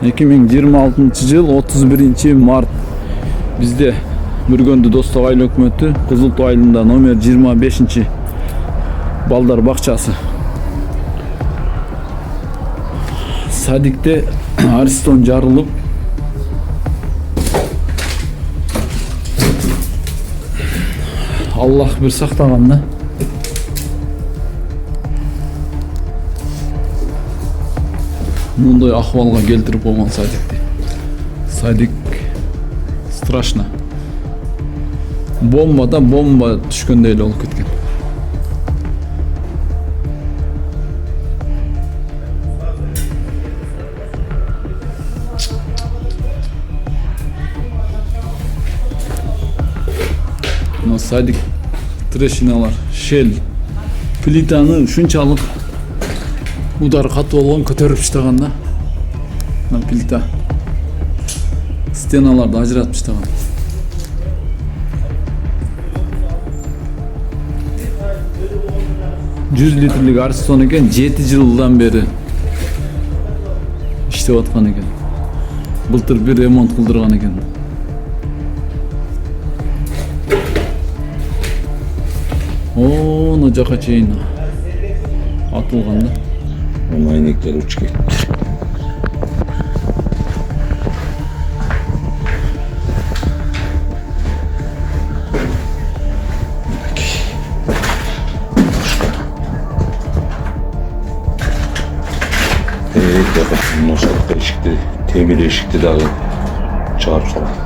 2026 yıl 31 mart bizde Бүргөнді Достық айыл өкмөтү Кызылтуу айылында номер 25 балдар бакчасы. Садикте Аристон жарылып, Аллах бир сактаган да. Мындай ахвалга келтирип койгон садикти. Садик страшно. Бомба түшкөндөй эле болуп кеткен. Мына садик трещиналар, шел, плитаны ушунчалык удар катуу болгон, көтөрүп таштаган да. Мына плита стеналарды ажыратып таштаган. Жүз литрлик Аристон экен, 7 жылдан бери иштеп аткан экен. Былтыр бир ремонт кылдырган экен. Оно жака чейин атылган да. Майнектер учуп кетти. Mosokta eşikti, temir eşikti dağı çağırıp salam.